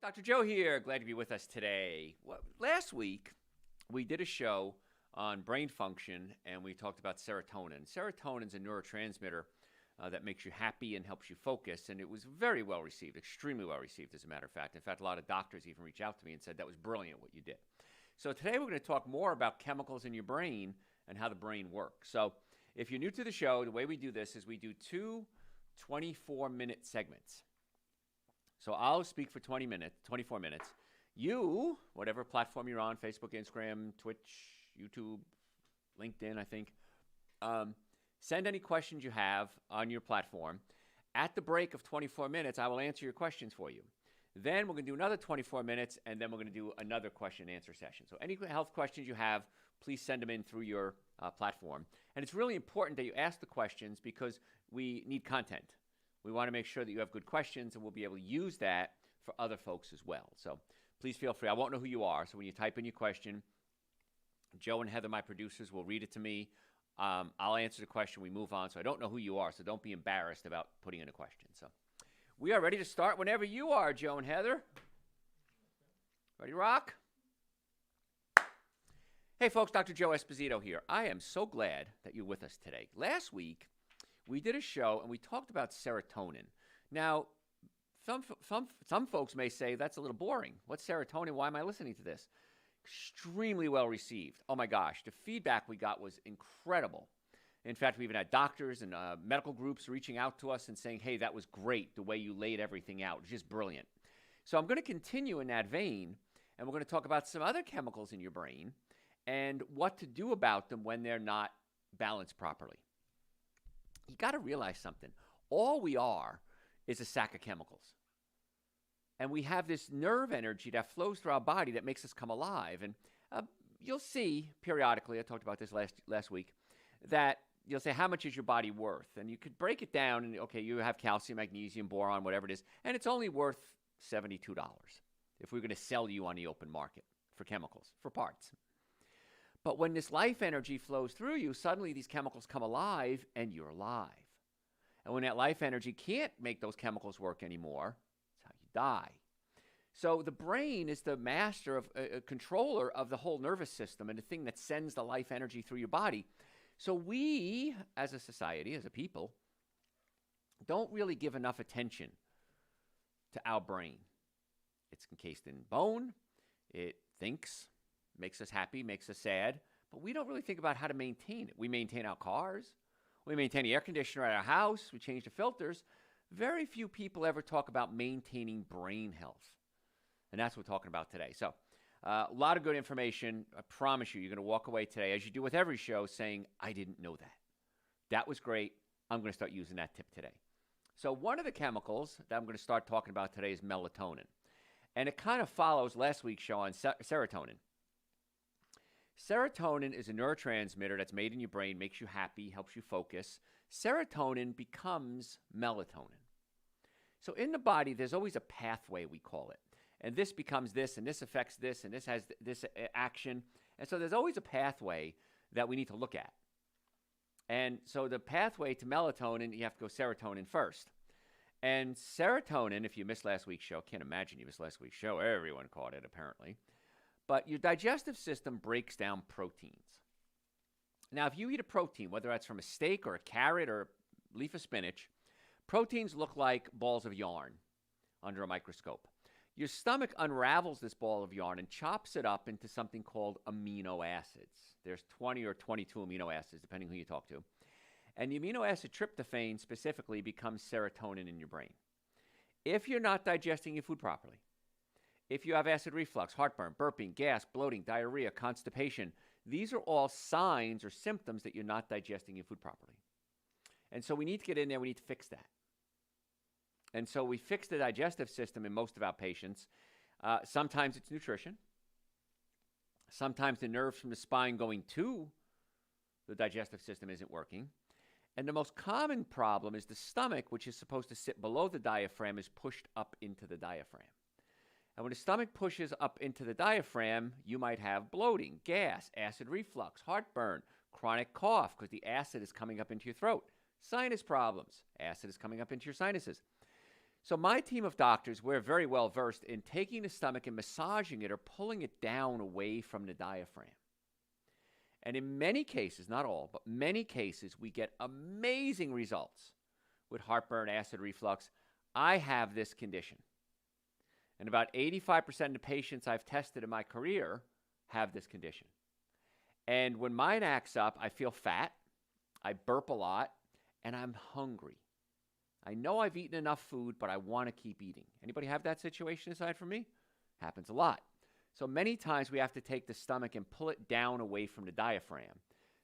Dr. Joe here. Glad to be with us today. Last week, we did a show on brain function and we talked about serotonin. Serotonin is a neurotransmitter that makes you happy and helps you focus, and it was very well received, extremely well received, as a matter of fact. In fact, a lot of doctors even reached out to me and said that was brilliant what you did. So today we're going to talk more about chemicals in your brain and how the brain works. So if you're new to the show, the way we do this is we do two 24-minute segments. So I'll speak for 24 minutes. You, whatever platform you're on, Facebook, Instagram, Twitch, YouTube, LinkedIn, I think, send any questions you have on your platform. At the break of 24 minutes, I will answer your questions for you. Then we're going to do another 24 minutes, and then we're going to do another question and answer session. So any health questions you have, please send them in through your platform. And it's really important that you ask the questions because we need content. We want to make sure that you have good questions, and we'll be able to use that for other folks as well. So please feel free. I won't know who you are, so when you type in your question, Joe and Heather, my producers, will read it to me. I'll answer the question. We move on. So I don't know who you are, so don't be embarrassed about putting in a question. So we are ready to start whenever you are, Joe and Heather. Ready to rock? Hey, folks, Dr. Joe Esposito here. I am so glad that you're with us today. Last week, we did a show and we talked about serotonin. Now, some folks may say that's a little boring. What's serotonin? Why am I listening to this? Extremely well received. Oh my gosh, the feedback we got was incredible. In fact, we even had doctors and medical groups reaching out to us and saying, hey, that was great, the way you laid everything out. It's just brilliant. So I'm going to continue in that vein, and we're going to talk about some other chemicals in your brain and what to do about them when they're not balanced properly. You got to realize something. All we are is a sack of chemicals. And we have this nerve energy that flows through our body that makes us come alive. And you'll see periodically, I talked about this last week, that you'll say, how much is your body worth? And you could break it down and, okay, you have calcium, magnesium, boron, whatever it is, and it's only worth $72 if we're going to sell you on the open market for chemicals, for parts. But when this life energy flows through you, suddenly these chemicals come alive and you're alive. And when that life energy can't make those chemicals work anymore, that's how you die. So the brain is the master of controller of the whole nervous system and the thing that sends the life energy through your body. So we, as a society, as a people, don't really give enough attention to our brain. It's encased in bone. It thinks, makes us happy, makes us sad, but we don't really think about how to maintain it. We maintain our cars. We maintain the air conditioner at our house. We change the filters. Very few people ever talk about maintaining brain health. And that's what we're talking about today. So a lot of good information. I promise you, you're going to walk away today, as you do with every show, saying, I didn't know that. That was great. I'm going to start using that tip today. So one of the chemicals that I'm going to start talking about today is melatonin. And it kind of follows last week's show on serotonin. Serotonin is a neurotransmitter that's made in your brain, makes you happy, helps you focus. Serotonin becomes melatonin. So in the body, there's always a pathway, we call it. And this becomes this, and this affects this, and this has this action. And so there's always a pathway that we need to look at. And so the pathway to melatonin, you have to go serotonin first. And serotonin, if you missed last week's show, can't imagine you missed last week's show. Everyone caught it, apparently. But your digestive system breaks down proteins. Now, if you eat a protein, whether that's from a steak or a carrot or a leaf of spinach, proteins look like balls of yarn under a microscope. Your stomach unravels this ball of yarn and chops it up into something called amino acids. There's 20 or 22 amino acids, depending who you talk to. And the amino acid tryptophan specifically becomes serotonin in your brain. If you're not digesting your food properly, if you have acid reflux, heartburn, burping, gas, bloating, diarrhea, constipation, these are all signs or symptoms that you're not digesting your food properly. And so we need to get in there. We need to fix that. And so we fix the digestive system in most of our patients. Sometimes it's nutrition. Sometimes the nerves from the spine going to the digestive system isn't working. And the most common problem is the stomach, which is supposed to sit below the diaphragm, is pushed up into the diaphragm. And when the stomach pushes up into the diaphragm, you might have bloating, gas, acid reflux, heartburn, chronic cough because the acid is coming up into your throat, sinus problems, acid is coming up into your sinuses. So my team of doctors, we're very well versed in taking the stomach and massaging it or pulling it down away from the diaphragm. And in many cases, not all, but many cases, we get amazing results with heartburn, acid reflux. I have this condition. And about 85% of the patients I've tested in my career have this condition. And when mine acts up, I feel fat, I burp a lot, and I'm hungry. I know I've eaten enough food, but I want to keep eating. Anybody have that situation aside from me? Happens a lot. So many times we have to take the stomach and pull it down away from the diaphragm.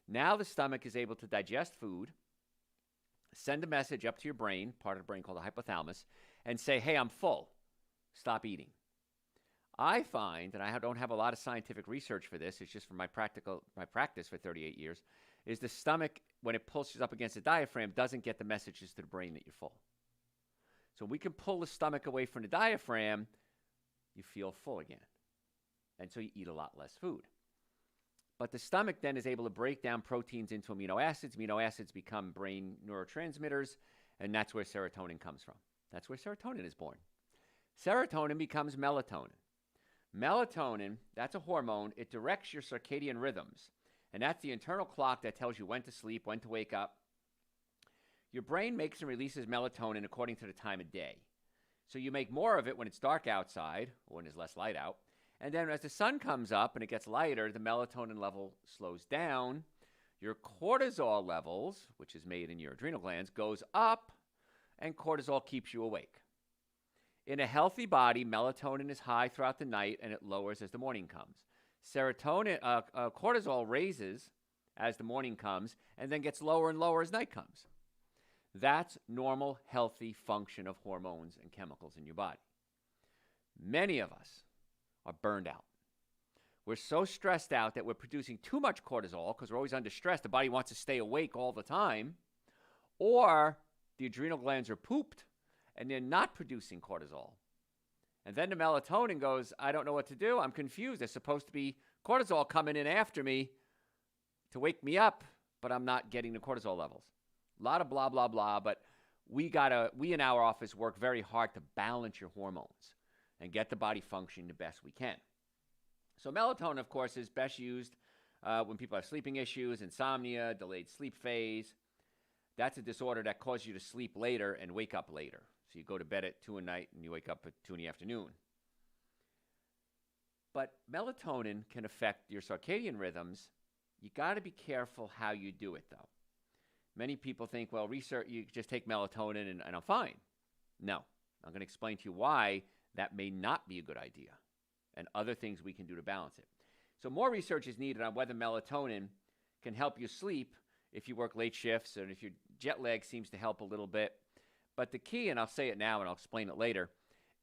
Now the stomach is able to digest food, send a message up to your brain, part of the brain called the hypothalamus, and say, hey, I'm full. Stop eating. I find, and I don't have a lot of scientific research for this, it's just from my practice for 38 years, is the stomach, when it pulses up against the diaphragm, doesn't get the messages to the brain that you're full. So we can pull the stomach away from the diaphragm, you feel full again. And so you eat a lot less food. But the stomach then is able to break down proteins into amino acids. Amino acids become brain neurotransmitters, and that's where serotonin comes from. That's where serotonin is born. Serotonin becomes melatonin. Melatonin, that's a hormone. It directs your circadian rhythms. And that's the internal clock that tells you when to sleep, when to wake up. Your brain makes and releases melatonin according to the time of day. So you make more of it when it's dark outside, or when there's less light out. And then as the sun comes up and it gets lighter, the melatonin level slows down. Your cortisol levels, which is made in your adrenal glands, goes up, and cortisol keeps you awake. In a healthy body, melatonin is high throughout the night, and it lowers as the morning comes. Cortisol raises as the morning comes, and then gets lower and lower as night comes. That's normal, healthy function of hormones and chemicals in your body. Many of us are burned out. We're so stressed out that we're producing too much cortisol because we're always under stress. The body wants to stay awake all the time. Or the adrenal glands are pooped and they're not producing cortisol. And then the melatonin goes, I don't know what to do. I'm confused. There's supposed to be cortisol coming in after me to wake me up, but I'm not getting the cortisol levels. A lot of blah, blah, blah, but we in our office work very hard to balance your hormones and get the body functioning the best we can. So melatonin, of course, is best used when people have sleeping issues, insomnia, delayed sleep phase. That's a disorder that causes you to sleep later and wake up later. So you go to bed at 2 at night and you wake up at 2 in the afternoon. But melatonin can affect your circadian rhythms. You got to be careful how you do it, though. Many people think, well, research, you just take melatonin and I'm fine. No, I'm going to explain to you why that may not be a good idea and other things we can do to balance it. So more research is needed on whether melatonin can help you sleep if you work late shifts and if your jet lag seems to help a little bit. But the key, and I'll say it now and I'll explain it later,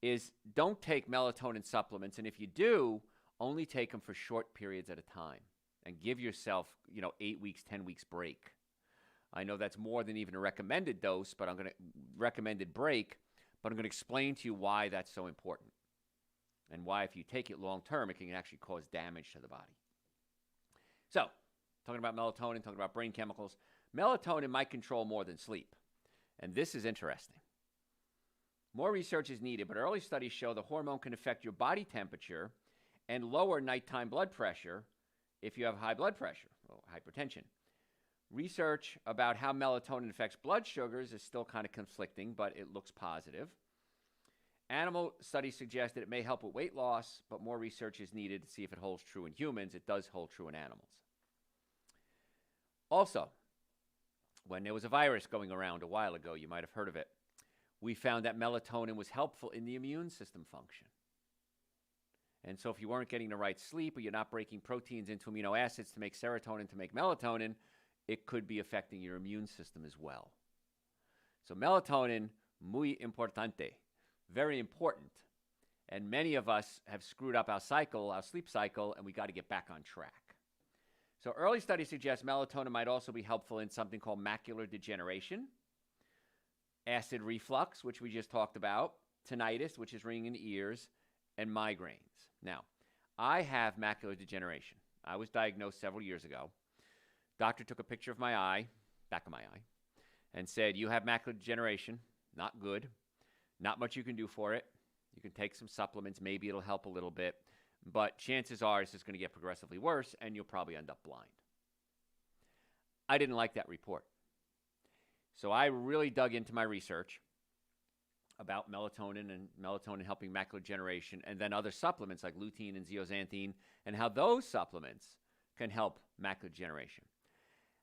is don't take melatonin supplements. And if you do, only take them for short periods at a time and give yourself, 8 weeks, 10 weeks break. I know that's more than even a recommended dose, but recommended break, but I'm going to explain to you why that's so important and why if you take it long term, it can actually cause damage to the body. So, talking about melatonin, talking about brain chemicals, melatonin might control more than sleep. And this is interesting. More research is needed, but early studies show the hormone can affect your body temperature and lower nighttime blood pressure if you have high blood pressure or hypertension. Research about how melatonin affects blood sugars is still kind of conflicting, but it looks positive. Animal studies suggest that it may help with weight loss, but more research is needed to see if it holds true in humans. It does hold true in animals. Also, when there was a virus going around a while ago, you might have heard of it, we found that melatonin was helpful in the immune system function. And so if you weren't getting the right sleep or you're not breaking proteins into amino acids to make serotonin to make melatonin, it could be affecting your immune system as well. So melatonin, muy importante, very important. And many of us have screwed up our sleep cycle, and we got to get back on track. So early studies suggest melatonin might also be helpful in something called macular degeneration, acid reflux, which we just talked about, tinnitus, which is ringing in the ears, and migraines. Now, I have macular degeneration. I was diagnosed several years ago. Doctor took a picture of my eye, back of my eye, and said, you have macular degeneration, not good. Not much you can do for it. You can take some supplements. Maybe it'll help a little bit. But chances are it's just going to get progressively worse, and you'll probably end up blind. I didn't like that report. So I really dug into my research about melatonin and melatonin helping macular degeneration, and then other supplements like lutein and zeaxanthin, and how those supplements can help macular degeneration.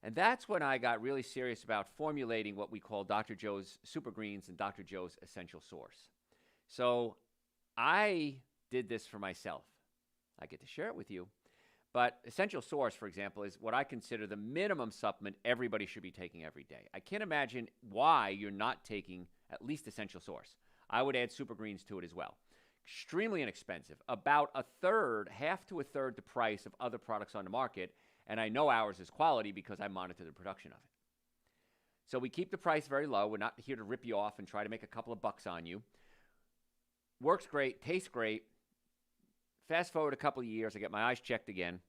And that's when I got really serious about formulating what we call Dr. Joe's Super Greens and Dr. Joe's Essential Source. So I did this for myself. I get to share it with you. But Essential Source, for example, is what I consider the minimum supplement everybody should be taking every day. I can't imagine why you're not taking at least Essential Source. I would add Super Greens to it as well. Extremely inexpensive, about a third, half to a third the price of other products on the market, and I know ours is quality because I monitor the production of it. So we keep the price very low. We're not here to rip you off and try to make a couple of bucks on you. Works great, tastes great. Fast forward a couple of years, I get my eyes checked again.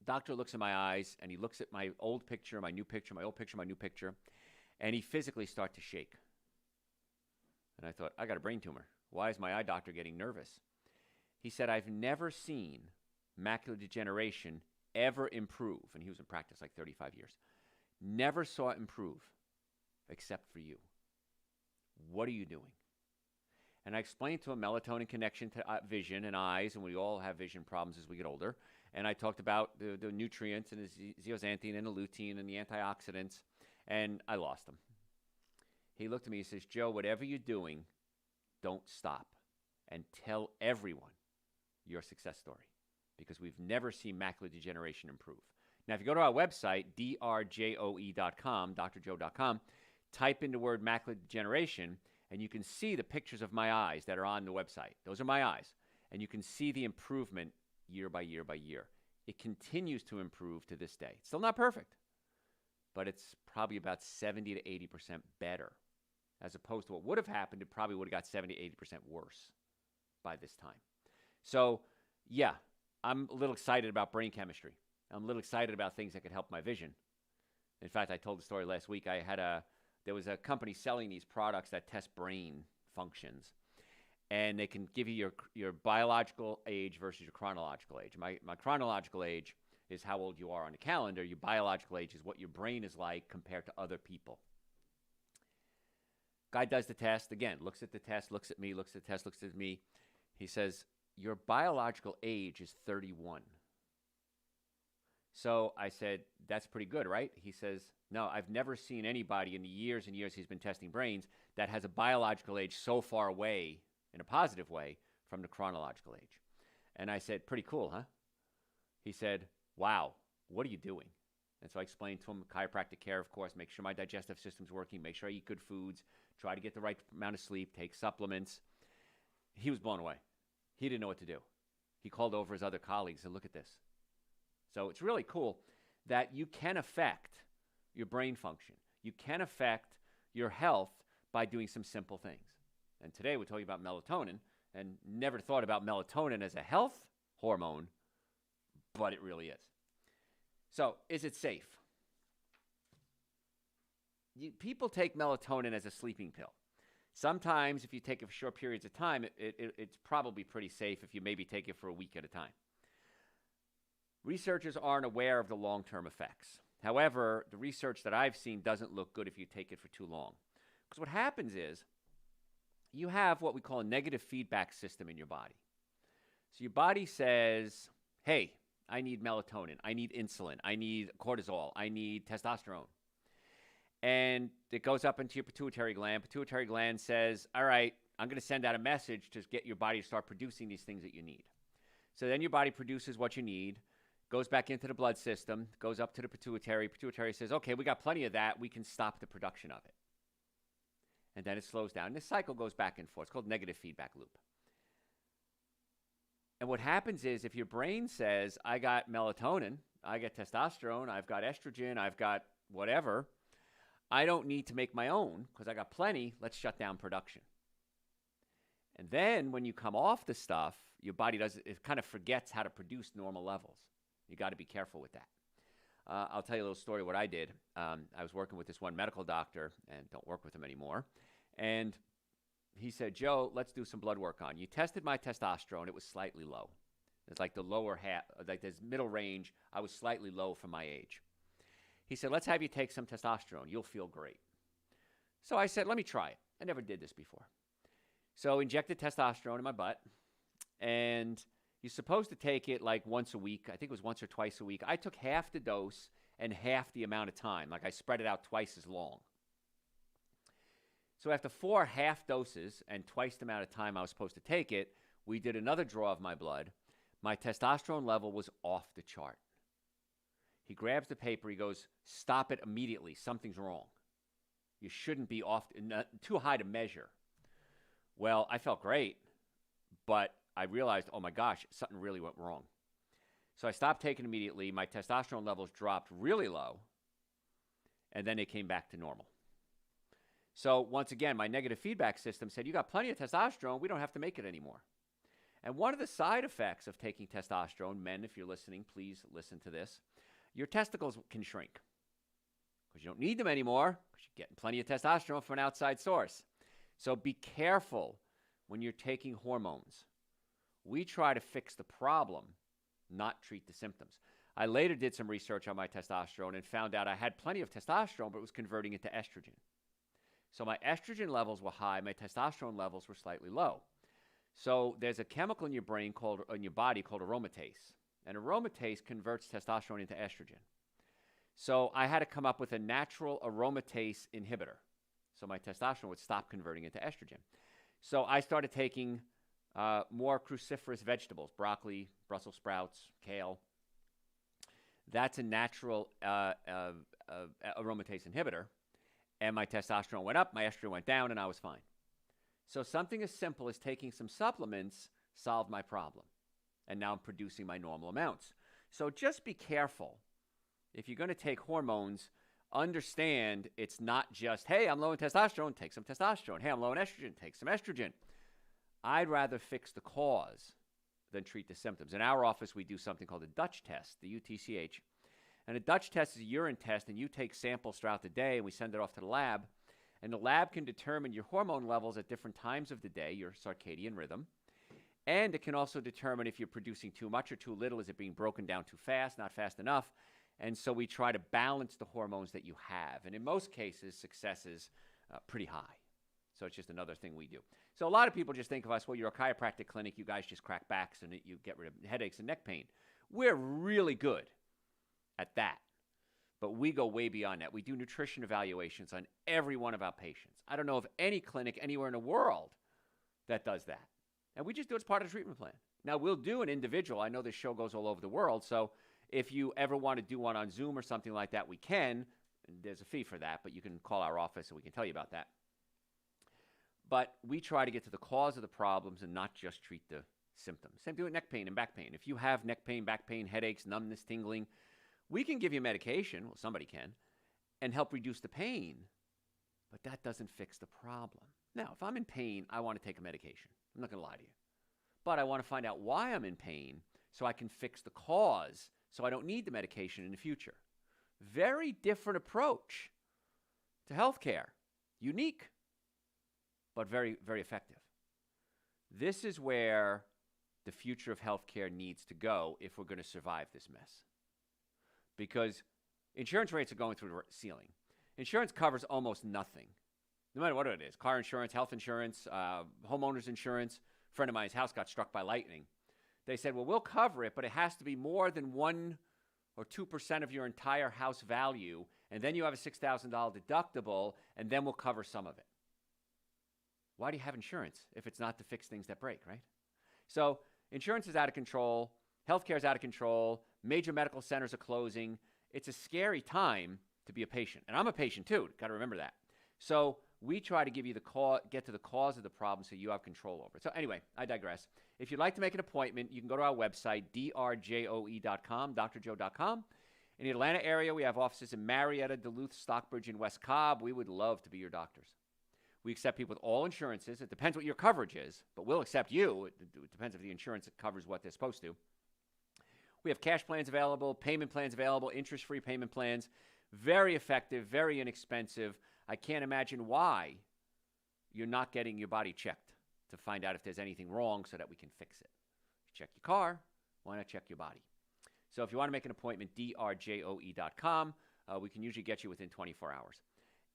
Doctor looks in my eyes, and he looks at my old picture, my new picture, my old picture, my new picture, and he physically starts to shake. And I thought, I got a brain tumor. Why is my eye doctor getting nervous? He said, I've never seen macular degeneration ever improve. And he was in practice like 35 years. Never saw it improve except for you. What are you doing? And I explained to him melatonin connection to vision and eyes, and we all have vision problems as we get older. And I talked about the nutrients and the zeaxanthin and the lutein and the antioxidants, and I lost him. He looked at me and says, Joe, whatever you're doing, don't stop, and tell everyone your success story, because we've never seen macular degeneration improve. Now, if you go to our website, drjoe.com, drjoe.com, type in the word macular degeneration, and you can see the pictures of my eyes that are on the website. Those are my eyes. And you can see the improvement year by year by year. It continues to improve to this day. It's still not perfect, but it's probably about 70 to 80% better. As opposed to what would have happened, it probably would have got 70 to 80% worse by this time. So, yeah, I'm a little excited about brain chemistry. I'm a little excited about things that could help my vision. In fact, I told the story last week. There was a company selling these products that test brain functions, and they can give you your biological age versus your chronological age. My chronological age is how old you are on the calendar. Your biological age is what your brain is like compared to other people. Guy does the test, again, looks at the test, looks at me, looks at the test, looks at me. He says, your biological age is 31. So I said, that's pretty good, right? He says, no, I've never seen anybody in the years and years he's been testing brains that has a biological age so far away, in a positive way, from the chronological age. And I said, pretty cool, huh? He said, wow, what are you doing? And so I explained to him chiropractic care, of course, make sure my digestive system's working, make sure I eat good foods, try to get the right amount of sleep, take supplements. He was blown away. He didn't know what to do. He called over his other colleagues and look at this. So it's really cool that you can affect your brain function. You can affect your health by doing some simple things. And today we're talking about melatonin, and never thought about melatonin as a health hormone, but it really is. So is it safe? People take melatonin as a sleeping pill. Sometimes if you take it for short periods of time, it's probably pretty safe if you maybe take it for a week at a time. Researchers aren't aware of the long-term effects. However, the research that I've seen doesn't look good if you take it for too long. Because what happens is you have what we call a negative feedback system in your body. So your body says, hey, I need melatonin, I need insulin, I need cortisol, I need testosterone. And it goes up into your pituitary gland. Pituitary gland says, all right, I'm going to send out a message to get your body to start producing these things that you need. So then your body produces what you need, goes back into the blood system, goes up to the pituitary. Pituitary says, okay, we got plenty of that. We can stop the production of it. And then it slows down. And this cycle goes back and forth. It's called negative feedback loop. And what happens is if your brain says, I got melatonin, I got testosterone, I've got estrogen, I've got whatever, I don't need to make my own because I got plenty, let's shut down production. And then when you come off the stuff, your body it kind of forgets how to produce normal levels. You got to be careful with that. I'll tell you a little story what I did. I was working with this one medical doctor, and don't work with him anymore. And he said, Joe, let's do some blood work on you. Tested my testosterone. It was slightly low. It's like the lower half, like this middle range. I was slightly low for my age. He said, let's have you take some testosterone. You'll feel great. So I said, let me try it. I never did this before. So injected testosterone in my butt. And you're supposed to take it like once a week. I think it was once or twice a week. I took half the dose and half the amount of time. Like I spread it out twice as long. So after 4 half doses and twice the amount of time I was supposed to take it, we did another draw of my blood. My testosterone level was off the chart. He grabs the paper. He goes, stop it immediately. Something's wrong. You shouldn't be off, too high to measure. Well, I felt great, but I realized, oh my gosh, something really went wrong. So I stopped taking it immediately. My testosterone levels dropped really low, and then it came back to normal. So once again, my negative feedback system said, you got plenty of testosterone. We don't have to make it anymore. And one of the side effects of taking testosterone, men, if you're listening, please listen to this. Your testicles can shrink because you don't need them anymore because you're getting plenty of testosterone from an outside source. So be careful when you're taking hormones. We try to fix the problem, not treat the symptoms. I later did some research on my testosterone and found out I had plenty of testosterone, but it was converting into estrogen. So my estrogen levels were high, my testosterone levels were slightly low. So there's a chemical in your brain in your body called aromatase. And aromatase converts testosterone into estrogen. So I had to come up with a natural aromatase inhibitor. So my testosterone would stop converting into estrogen. So I started taking more cruciferous vegetables, broccoli, Brussels sprouts, kale. That's a natural aromatase inhibitor. And my testosterone went up, my estrogen went down, and I was fine. So something as simple as taking some supplements solved my problem. And now I'm producing my normal amounts. So just be careful. If you're going to take hormones, understand it's not just, hey, I'm low in testosterone, take some testosterone. Hey, I'm low in estrogen, take some estrogen. I'd rather fix the cause than treat the symptoms. In our office, we do something called a Dutch test, the UTCH. And a Dutch test is a urine test, and you take samples throughout the day, and we send it off to the lab. And the lab can determine your hormone levels at different times of the day, your circadian rhythm. And it can also determine if you're producing too much or too little. Is it being broken down too fast, not fast enough? And so we try to balance the hormones that you have. And in most cases, success is pretty high. So it's just another thing we do. So a lot of people just think of us, well, you're a chiropractic clinic. You guys just crack backs and you get rid of headaches and neck pain. We're really good at that. But we go way beyond that. We do nutrition evaluations on every one of our patients. I don't know of any clinic anywhere in the world that does that. And we just do it as part of the treatment plan. Now, we'll do an individual. I know this show goes all over the world. So if you ever want to do one on Zoom or something like that, we can. And there's a fee for that, but you can call our office and we can tell you about that. But we try to get to the cause of the problems and not just treat the symptoms. Same thing with neck pain and back pain. If you have neck pain, back pain, headaches, numbness, tingling, we can give you medication, well, somebody can, and help reduce the pain. But that doesn't fix the problem. Now, if I'm in pain, I want to take a medication. I'm not going to lie to you. But I want to find out why I'm in pain so I can fix the cause so I don't need the medication in the future. Very different approach to healthcare. Unique, but very, very effective. This is where the future of healthcare needs to go if we're going to survive this mess. Because insurance rates are going through the ceiling. Insurance covers almost nothing, no matter what it is. Car insurance, health insurance, homeowners insurance. A friend of mine's house got struck by lightning. They said, well, we'll cover it, but it has to be more than 1 or 2% of your entire house value, and then you have a $6,000 deductible, and then we'll cover some of it. Why do you have insurance if it's not to fix things that break, right? So insurance is out of control. Healthcare is out of control. Major medical centers are closing. It's a scary time to be a patient. And I'm a patient too. Got to remember that. So we try to give you get to the cause of the problem so you have control over it. So anyway, I digress. If you'd like to make an appointment, you can go to our website, drjoe.com, drjoe.com. In the Atlanta area, we have offices in Marietta, Duluth, Stockbridge, and West Cobb. We would love to be your doctors. We accept people with all insurances. It depends what your coverage is, but we'll accept you. It depends if the insurance covers what they're supposed to. We have cash plans available, payment plans available, interest-free payment plans. Very effective, very inexpensive. I can't imagine why you're not getting your body checked to find out if there's anything wrong so that we can fix it. You check your car, why not check your body? So if you want to make an appointment, drjoe.com. We can usually get you within 24 hours.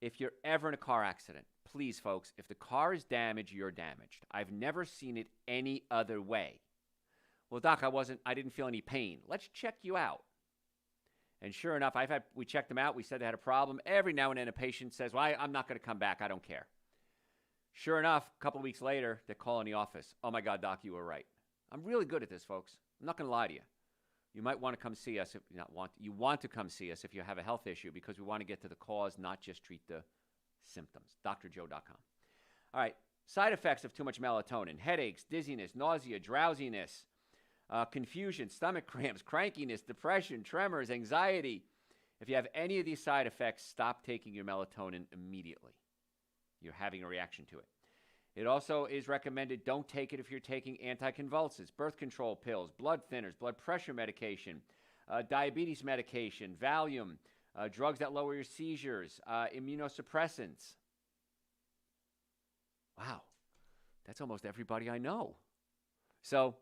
If you're ever in a car accident, please, folks, if the car is damaged, you're damaged. I've never seen it any other way. Well, doc, I didn't feel any pain. Let's check you out. And sure enough, we checked them out. We said they had a problem. Every now and then a patient says, well, I'm not going to come back. I don't care. Sure enough, a couple of weeks later, they call in the office. Oh my God, doc, you were right. I'm really good at this, folks. I'm not going to lie to you. You might want to come see us you want to come see us if you have a health issue, because we want to get to the cause, not just treat the symptoms. drjoe.com. All right. Side effects of too much melatonin: headaches, dizziness, nausea, drowsiness, confusion, stomach cramps, crankiness, depression, tremors, anxiety. If you have any of these side effects, stop taking your melatonin immediately. You're having a reaction to it. It also is recommended don't take it if you're taking anticonvulsants, birth control pills, blood thinners, blood pressure medication, diabetes medication, Valium, drugs that lower your seizures, immunosuppressants. Wow, that's almost everybody I know. So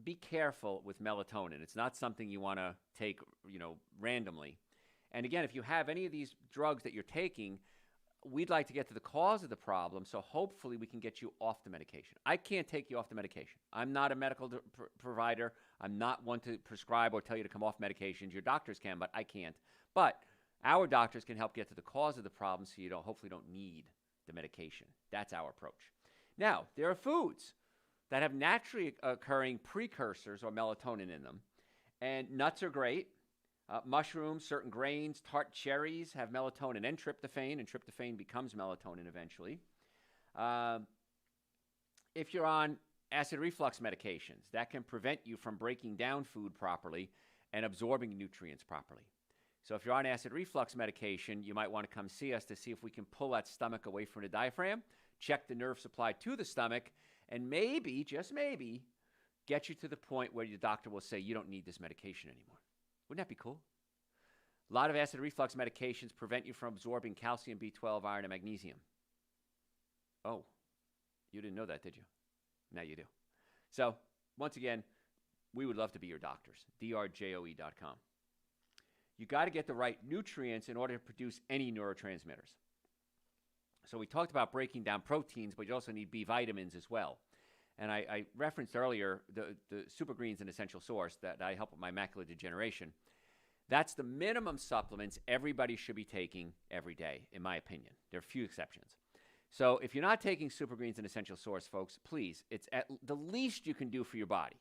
be careful with melatonin. It's not something you want to take, randomly. And again, if you have any of these drugs that you're taking, we'd like to get to the cause of the problem, so hopefully we can get you off the medication. I can't take you off the medication. I'm not a medical provider. I'm not one to prescribe or tell you to come off medications. Your doctors can, but I can't. But our doctors can help get to the cause of the problem so you hopefully don't need the medication. That's our approach. Now, there are foods that have naturally occurring precursors or melatonin in them, and nuts are great. Mushrooms, certain grains, tart cherries have melatonin and tryptophan becomes melatonin eventually. If you're on acid reflux medications, that can prevent you from breaking down food properly and absorbing nutrients properly. So if you're on acid reflux medication, you might want to come see us to see if we can pull that stomach away from the diaphragm, check the nerve supply to the stomach, and maybe, just maybe, get you to the point where your doctor will say you don't need this medication anymore. Wouldn't that be cool? A lot of acid reflux medications prevent you from absorbing calcium, B12, iron, and magnesium. Oh, you didn't know that, did you? Now you do. So, once again, we would love to be your doctors. drjoe.com. You got to get the right nutrients in order to produce any neurotransmitters. So we talked about breaking down proteins, but you also need B vitamins as well. And I referenced earlier the Super Greens, an essential source that I help with my macular degeneration. That's the minimum supplements everybody should be taking every day, in my opinion. There are a few exceptions. So if you're not taking Super Greens, an essential source, folks, please, it's at the least you can do for your body.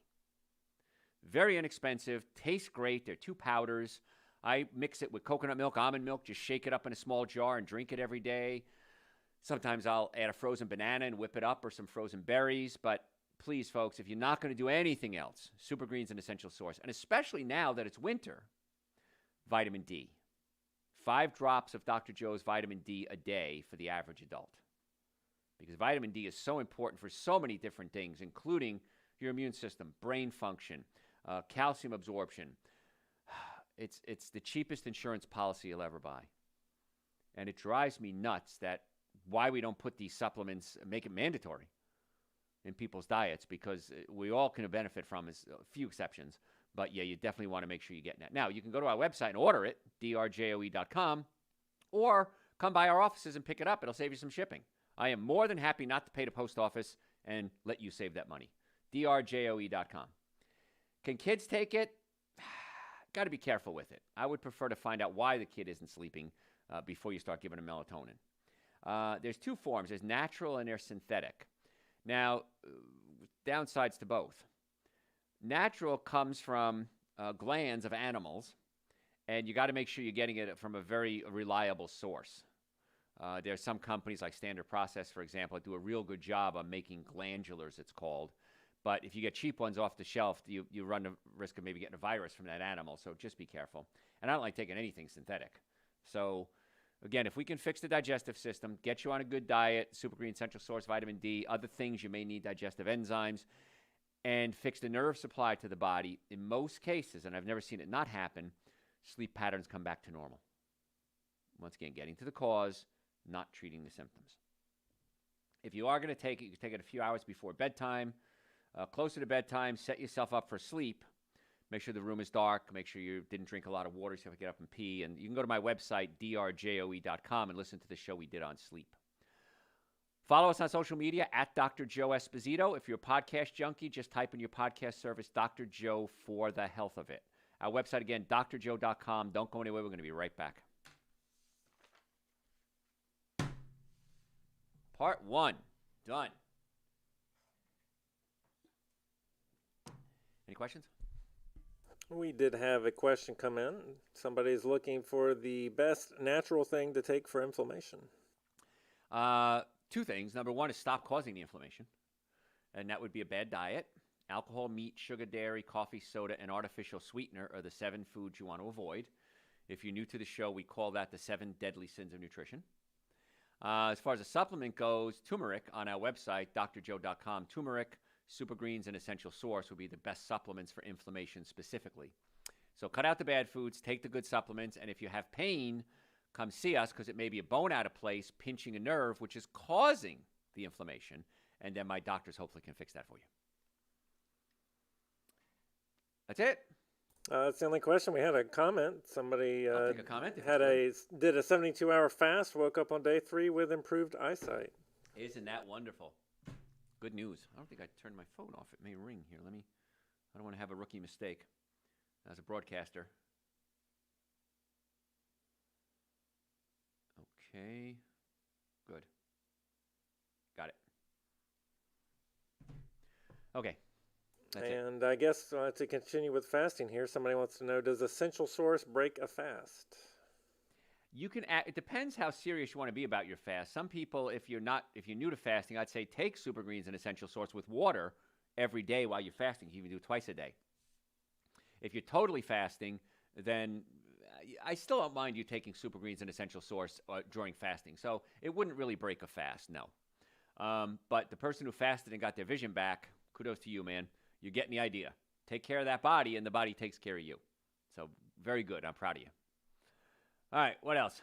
Very inexpensive, tastes great. They're 2 powders. I mix it with coconut milk, almond milk, just shake it up in a small jar and drink it every day. Sometimes I'll add a frozen banana and whip it up, or some frozen berries. But please, folks, if you're not going to do anything else, Super Greens, an essential source. And especially now that it's winter, vitamin D. 5 drops of Dr. Joe's vitamin D a day for the average adult. Because vitamin D is so important for so many different things, including your immune system, brain function, calcium absorption. It's the cheapest insurance policy you'll ever buy. And it drives me nuts that why we don't put these supplements, make it mandatory in people's diets, because we all can benefit from, is a few exceptions. But yeah, you definitely want to make sure you're getting that. Now, you can go to our website and order it, drjoe.com, or come by our offices and pick it up. It'll save you some shipping. I am more than happy not to pay the post office and let you save that money. drjoe.com. Can kids take it? Got to be careful with it. I would prefer to find out why the kid isn't sleeping before you start giving them melatonin. There's 2 forms. There's natural and there's synthetic. Now, downsides to both. Natural comes from glands of animals, and you got to make sure you're getting it from a very reliable source. There are some companies like Standard Process, for example, that do a real good job on making glandulars, it's called. But if you get cheap ones off the shelf, you run the risk of maybe getting a virus from that animal, so just be careful. And I don't like taking anything synthetic. So, again, if we can fix the digestive system, get you on a good diet, Super Green, Central Source, vitamin D, other things you may need, digestive enzymes, and fix the nerve supply to the body, in most cases, and I've never seen it not happen, sleep patterns come back to normal. Once again, getting to the cause, not treating the symptoms. If you are going to take it, you can take it a few hours before bedtime. Closer to bedtime, set yourself up for sleep. Make sure the room is dark. Make sure you didn't drink a lot of water so you have to get up and pee. And you can go to my website, drjoe.com, and listen to the show we did on sleep. Follow us on social media at Dr. Joe Esposito. If you're a podcast junkie, just type in your podcast service, Dr. Joe, for the health of it. Our website, again, drjoe.com. Don't go anywhere. We're going to be right back. Part 1, done. Any questions? We did have a question come in. Somebody's looking for the best natural thing to take for inflammation. 2 things. Number 1 is stop causing the inflammation, and that would be a bad diet. Alcohol, meat, sugar, dairy, coffee, soda, and artificial sweetener are the 7 foods you want to avoid. If you're new to the show, we call that the 7 deadly sins of nutrition. As far as a supplement goes, turmeric on our website, drjoe.com. Turmeric, super greens, and essential source would be the best supplements for inflammation specifically. So cut out the bad foods, take the good supplements, and if you have pain, come see us because it may be a bone out of place, pinching a nerve, which is causing the inflammation, and then my doctors hopefully can fix that for you. That's it. That's the only question. We had a comment. Somebody I'll take a comment did a 72-hour fast, woke up on day 3 with improved eyesight. Isn't that wonderful? Good news. I don't think I turned my phone off. It may ring here. I don't want to have a rookie mistake as a broadcaster. Okay. Good. Got it. Okay. That's and I guess to continue with fasting here, somebody wants to know, does essential source break a fast? You can. It depends how serious you want to be about your fast. Some people, if you're new to fasting, I'd say take super greens and essential source with water every day while you're fasting. You can do it twice a day. If you're totally fasting, then I still don't mind you taking super greens and essential source during fasting. So it wouldn't really break a fast, no. But the person who fasted and got their vision back, kudos to you, man. You're getting the idea. Take care of that body, and the body takes care of you. So very good. I'm proud of you. All right, what else?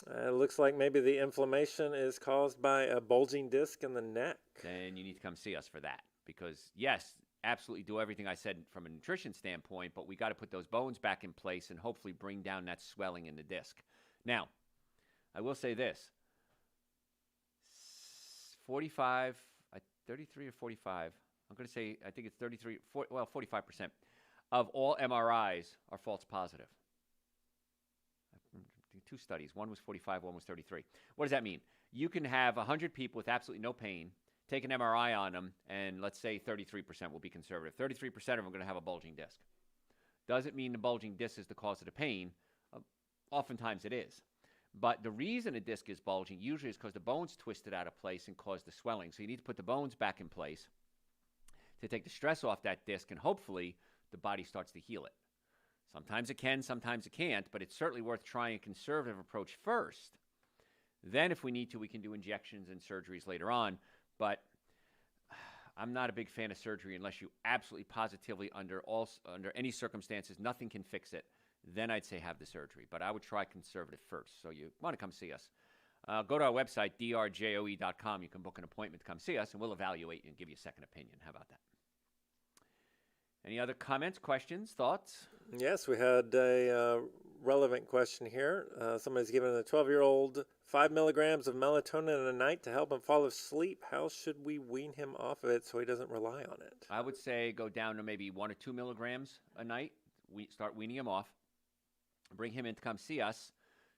It looks like maybe the inflammation is caused by a bulging disc in the neck. Then you need to come see us for that. Because, yes, absolutely do everything I said from a nutrition standpoint, but we got to put those bones back in place and hopefully bring down that swelling in the disc. Now, I will say this. 33 or 45, I'm going to say, I think it's 45% of all MRIs are false positive. 2 studies. One was 45, one was 33. What does that mean? You can have 100 people with absolutely no pain, take an MRI on them, and let's say 33% will be conservative. 33% of them are going to have a bulging disc. Doesn't mean the bulging disc is the cause of the pain. Oftentimes it is. But the reason a disc is bulging usually is because the bone's twisted out of place and caused the swelling. So you need to put the bones back in place to take the stress off that disc, and hopefully the body starts to heal it. Sometimes it can, sometimes it can't, but it's certainly worth trying a conservative approach first. Then if we need to, we can do injections and surgeries later on. But I'm not a big fan of surgery unless you absolutely positively, under any circumstances, nothing can fix it. Then I'd say have the surgery. But I would try conservative first. So you want to come see us. Go to our website, drjoe.com. You can book an appointment to come see us, and we'll evaluate you and give you a second opinion. How about that? Any other comments, questions, thoughts? Yes, we had a relevant question here. Somebody's given a 12-year-old 5 milligrams of melatonin a night to help him fall asleep. How should we wean him off of it so he doesn't rely on it? I would say go down to maybe 1 or 2 milligrams a night. We start weaning him off. Bring him in to come see us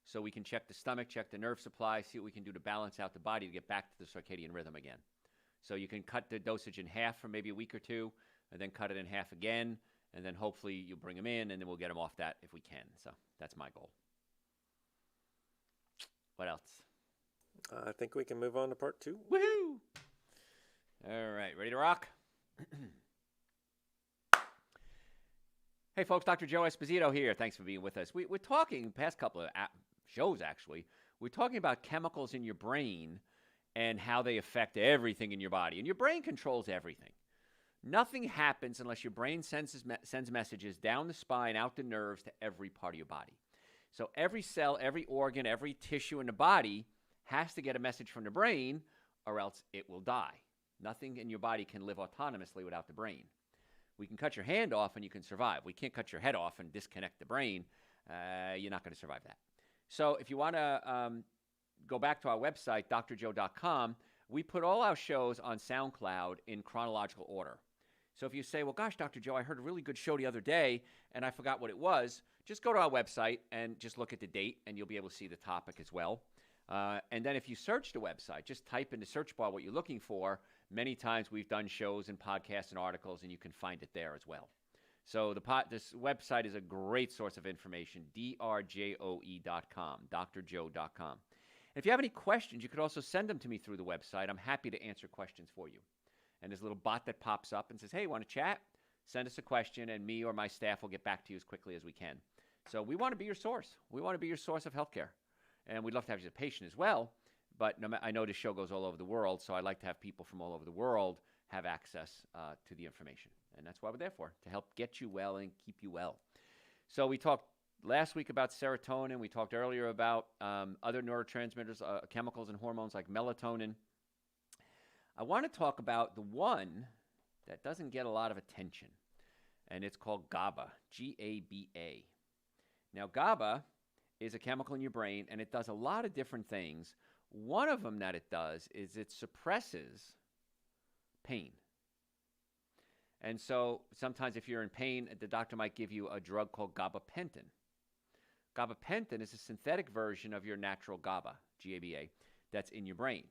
so we can check the stomach, check the nerve supply, see what we can do to balance out the body to get back to the circadian rhythm again. So you can cut the dosage in half for maybe a week or 2, and then cut it in half again, and then hopefully you'll bring him in, and then we'll get him off that if we can. So that's my goal. What else? I think we can move on to part 2. Woohoo! All right, ready to rock? Hey, folks, Dr. Joe Esposito here. Thanks for being with us. We're talking, past couple of shows, actually, we're talking about chemicals in your brain and how they affect everything in your body. And your brain controls everything. Nothing happens unless your brain sends messages down the spine, out the nerves, to every part of your body. So every cell, every organ, every tissue in the body has to get a message from the brain, or else it will die. Nothing in your body can live autonomously without the brain. We can cut your hand off and you can survive. We can't cut your head off and disconnect the brain. You're not going to survive that. So if you want to go back to our website, drjoe.com, we put all our shows on SoundCloud in chronological order. So if you say, well, gosh, Dr. Joe, I heard a really good show the other day and I forgot what it was, just go to our website and just look at the date and you'll be able to see the topic as well. And then if you search the website, just type in the search bar what you're looking for. Many times we've done shows and podcasts and articles, and you can find it there as well. So this website is a great source of information, drjoe.com, drjoe.com. If you have any questions, you could also send them to me through the website. I'm happy to answer questions for you. And there's a little bot that pops up and says, hey, want to chat? Send us a question, and me or my staff will get back to you as quickly as we can. So we want to be your source. We want to be your source of healthcare. And we'd love to have you as a patient as well. But I know this show goes all over the world, so I like to have people from all over the world have access to the information. And that's why we're there for, to help get you well and keep you well. So we talked last week about serotonin. We talked earlier about other neurotransmitters, chemicals and hormones like melatonin. I want to talk about the one that doesn't get a lot of attention, and it's called GABA, G-A-B-A. Now, GABA is a chemical in your brain, and it does a lot of different things. One of them that it does is it suppresses pain. And so sometimes if you're in pain, the doctor might give you a drug called gabapentin. Gabapentin is a synthetic version of your natural GABA, G-A-B-A, that's in your brain.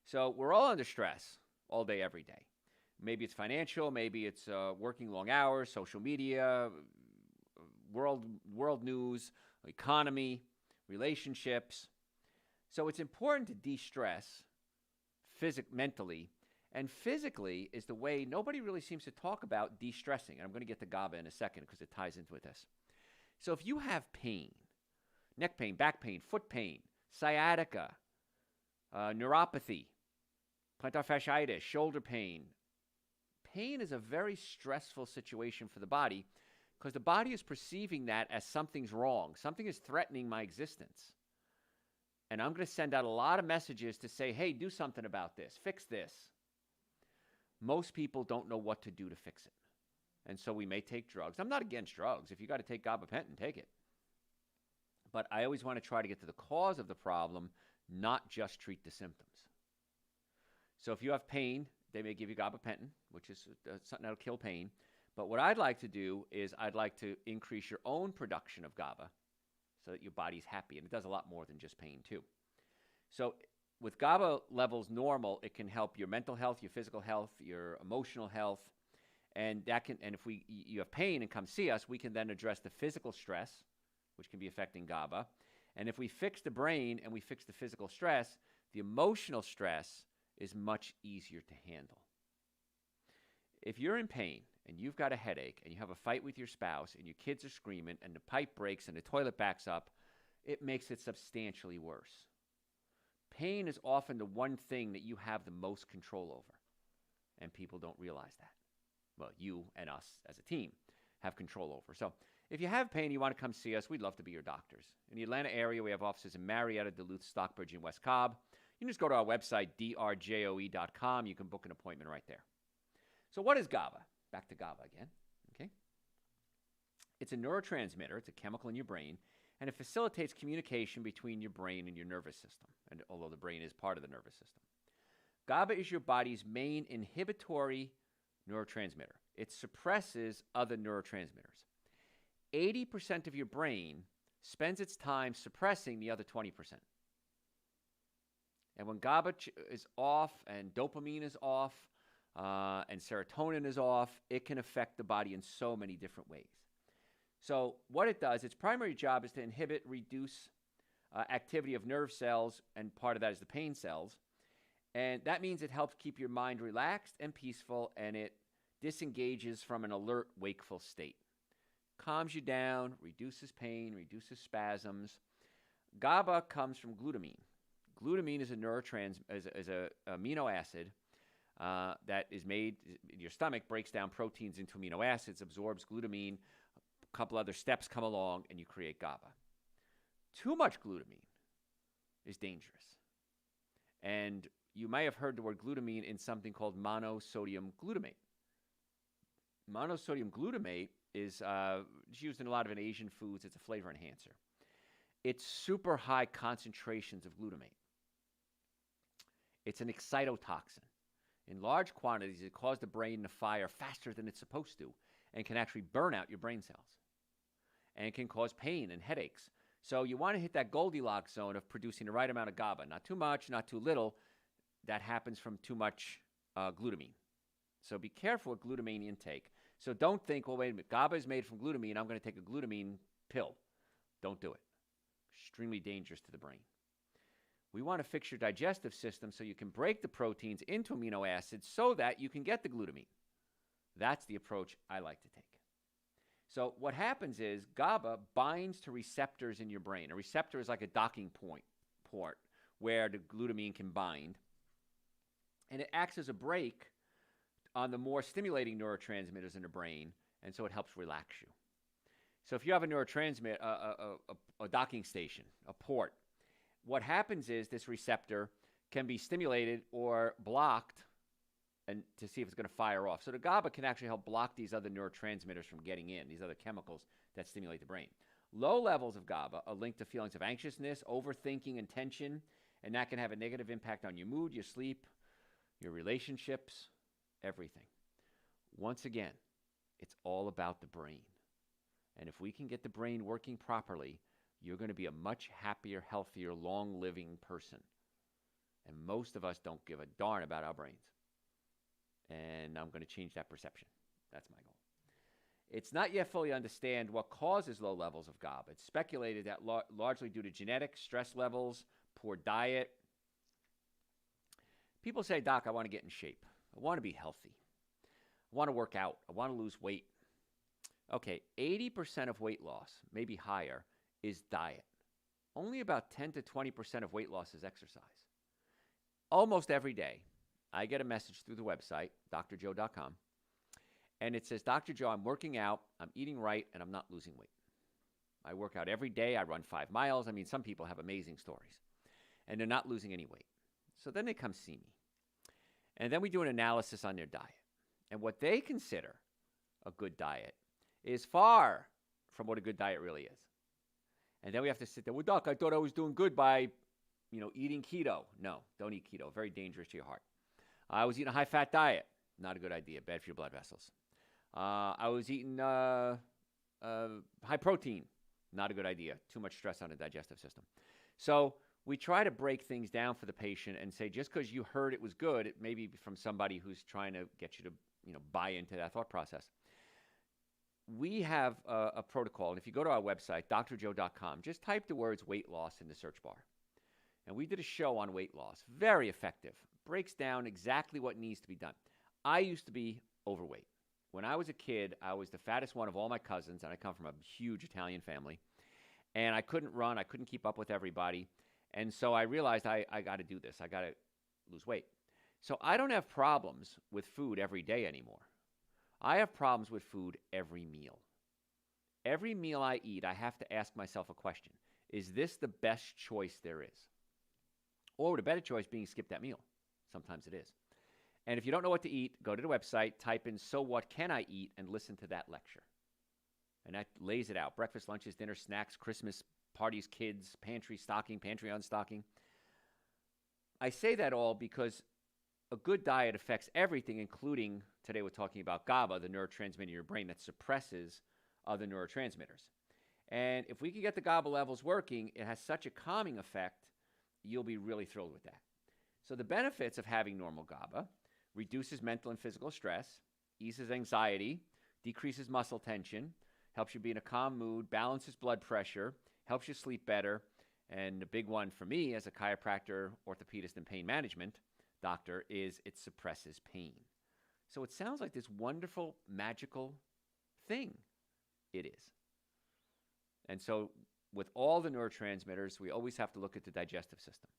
So we're all under stress all day, every day. Maybe it's financial, maybe it's working long hours, social media, world news, economy, relationships. So it's important to de-stress mentally. And physically is the way nobody really seems to talk about de-stressing. And I'm going to get to GABA in a second because it ties into this. So if you have pain, neck pain, back pain, foot pain, sciatica, neuropathy, plantar fasciitis, shoulder pain, pain is a very stressful situation for the body because the body is perceiving that as something's wrong. Something is threatening my existence. And I'm going to send out a lot of messages to say, hey, do something about this. Fix this. Most people don't know what to do to fix it. And so we may take drugs. I'm not against drugs. If you got to take gabapentin, take it. But I always want to try to get to the cause of the problem, not just treat the symptoms. So if you have pain, they may give you gabapentin, which is something that'll kill pain. But what I'd like to do is I'd like to increase your own production of GABA so that your body's happy. And it does a lot more than just pain, too. So with GABA levels normal, it can help your mental health, your physical health, your emotional health. And if you have pain and come see us, we can then address the physical stress, which can be affecting GABA. And if we fix the brain and we fix the physical stress, the emotional stress is much easier to handle. If you're in pain and you've got a headache and you have a fight with your spouse and your kids are screaming and the pipe breaks and the toilet backs up, it makes it substantially worse. Pain is often the one thing that you have the most control over, and people don't realize that. Well, you and us as a team have control over. So if you have pain, you want to come see us, we'd love to be your doctors. In the Atlanta area, we have offices in Marietta, Duluth, Stockbridge, and West Cobb. You can just go to our website, drjoe.com. You can book an appointment right there. So what is GABA? Back to GABA again. Okay. It's a neurotransmitter. It's a chemical in your brain, and it facilitates communication between your brain and your nervous system, and although the brain is part of the nervous system. GABA is your body's main inhibitory neurotransmitter. It suppresses other neurotransmitters. 80% of your brain spends its time suppressing the other 20%. And when GABA is off and dopamine is off and serotonin is off, it can affect the body in so many different ways. So what it does, its primary job is to inhibit, reduce activity of nerve cells, and part of that is the pain cells. And that means it helps keep your mind relaxed and peaceful, and it disengages from an alert, wakeful state. Calms you down, reduces pain, reduces spasms. GABA comes from glutamine. Glutamine is an amino acid that is made in your stomach, breaks down proteins into amino acids, absorbs glutamine. A couple other steps come along, and you create GABA. Too much glutamine is dangerous. And you may have heard the word glutamine in something called monosodium glutamate. Monosodium glutamate is it's used in a lot of Asian foods. It's a flavor enhancer. It's super high concentrations of glutamate. It's an excitotoxin. In large quantities, it causes the brain to fire faster than it's supposed to and can actually burn out your brain cells and can cause pain and headaches. So you want to hit that Goldilocks zone of producing the right amount of GABA. Not too much, not too little. That happens from too much glutamine. So be careful with glutamine intake. So don't think, well, wait a minute, GABA is made from glutamine. I'm going to take a glutamine pill. Don't do it. Extremely dangerous to the brain. We want to fix your digestive system so you can break the proteins into amino acids so that you can get the glutamine. That's the approach I like to take. So what happens is GABA binds to receptors in your brain. A receptor is like a docking port where the glutamine can bind. And it acts as a brake on the more stimulating neurotransmitters in the brain, and so it helps relax you. So if you have a neurotransmitter, a docking station, a port, what happens is this receptor can be stimulated or blocked and to see if it's going to fire off. So the GABA can actually help block these other neurotransmitters from getting in, these other chemicals that stimulate the brain. Low levels of GABA are linked to feelings of anxiousness, overthinking, and tension, and that can have a negative impact on your mood, your sleep, your relationships, everything. Once again, it's all about the brain. And if we can get the brain working properly, you're going to be a much happier, healthier, long-living person. And most of us don't give a darn about our brains. And I'm going to change that perception. That's my goal. It's not yet fully understood what causes low levels of GABA. It's speculated that largely due to genetics, stress levels, poor diet. People say, Doc, I want to get in shape. I want to be healthy. I want to work out. I want to lose weight. Okay, 80% of weight loss, maybe higher, is diet. Only about 10 to 20% of weight loss is exercise. Almost every day, I get a message through the website, drjoe.com, and it says, Dr. Joe, I'm working out, I'm eating right, and I'm not losing weight. I work out every day. I run 5 miles. I mean, some people have amazing stories, and they're not losing any weight. So then they come see me, and then we do an analysis on their diet. And what they consider a good diet is far from what a good diet really is. And then we have to sit there, well, Doc, I thought I was doing good by, eating keto. No, don't eat keto. Very dangerous to your heart. I was eating a high-fat diet. Not a good idea. Bad for your blood vessels. I was eating high protein. Not a good idea. Too much stress on the digestive system. So we try to break things down for the patient and say, just because you heard it was good, it may be from somebody who's trying to get you to buy into that thought process. We have a protocol, and if you go to our website, drjoe.com, just type the words weight loss in the search bar. And we did a show on weight loss. Very effective. Breaks down exactly what needs to be done. I used to be overweight. When I was a kid, I was the fattest one of all my cousins, and I come from a huge Italian family. And I couldn't run. I couldn't keep up with everybody. And so I realized I got to do this. I got to lose weight. So I don't have problems with food every day anymore. I have problems with food every meal. Every meal I eat, I have to ask myself a question. Is this the best choice there is? Or would a better choice being skip that meal? Sometimes it is. And if you don't know what to eat, go to the website, type in, so what can I eat, and listen to that lecture. And that lays it out. Breakfast, lunches, dinner, snacks, Christmas parties, kids, pantry stocking, pantry unstocking. I say that all because a good diet affects everything, including, today we're talking about GABA, the neurotransmitter in your brain that suppresses other neurotransmitters. And if we can get the GABA levels working, it has such a calming effect, you'll be really thrilled with that. So the benefits of having normal GABA: reduces mental and physical stress, eases anxiety, decreases muscle tension, helps you be in a calm mood, balances blood pressure, helps you sleep better, and the big one for me as a chiropractor, orthopedist, and pain management doctor is it suppresses pain. So it sounds like this wonderful, magical thing. It is. And so with all the neurotransmitters, we always have to look at the digestive system.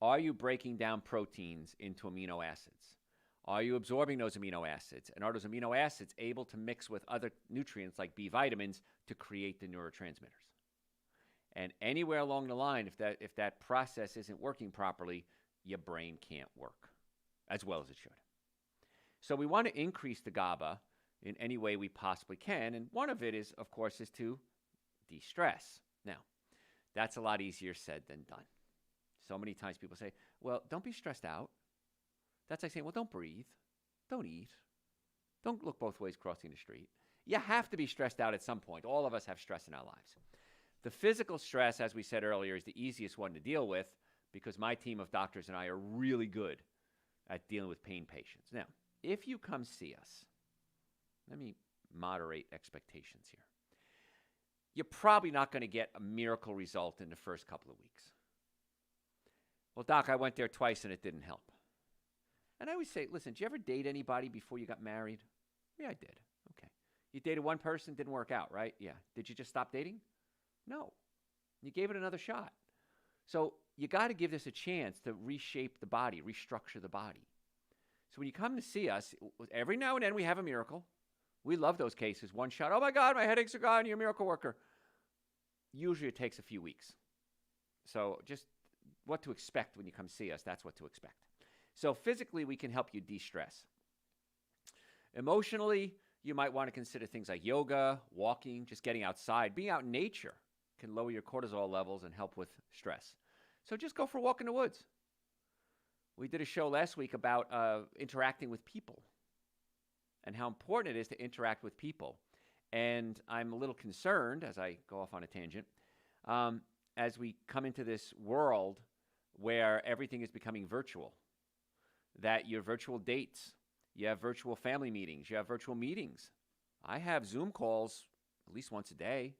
Are you breaking down proteins into amino acids? Are you absorbing those amino acids? And are those amino acids able to mix with other nutrients like B vitamins to create the neurotransmitters? And anywhere along the line, if that process isn't working properly, your brain can't work as well as it should. So we want to increase the GABA in any way we possibly can. And one of it is, of course, is to de-stress. Now, that's a lot easier said than done. So many times people say, well, don't be stressed out. That's like saying, well, don't breathe. Don't eat. Don't look both ways crossing the street. You have to be stressed out at some point. All of us have stress in our lives. The physical stress, as we said earlier, is the easiest one to deal with because my team of doctors and I are really good at dealing with pain patients. Now, if you come see us, let me moderate expectations here. You're probably not going to get a miracle result in the first couple of weeks. Well, Doc, I went there twice and it didn't help. And I always say, listen, did you ever date anybody before you got married? Yeah, I did. Okay. You dated one person, didn't work out, right? Yeah. Did you just stop dating? No. You gave it another shot. So you got to give this a chance to reshape the body, restructure the body. So when you come to see us, every now and then we have a miracle. We love those cases. One shot, oh my God, my headaches are gone, you're a miracle worker. Usually it takes a few weeks. So just what to expect when you come see us, that's what to expect. So physically, we can help you de-stress. Emotionally, you might want to consider things like yoga, walking, just getting outside. Being out in nature can lower your cortisol levels and help with stress. So just go for a walk in the woods. We did a show last week about interacting with people and how important it is to interact with people. And I'm a little concerned, as I go off on a tangent, as we come into this world where everything is becoming virtual, that your virtual dates, you have virtual family meetings, you have virtual meetings. I have Zoom calls at least once a day.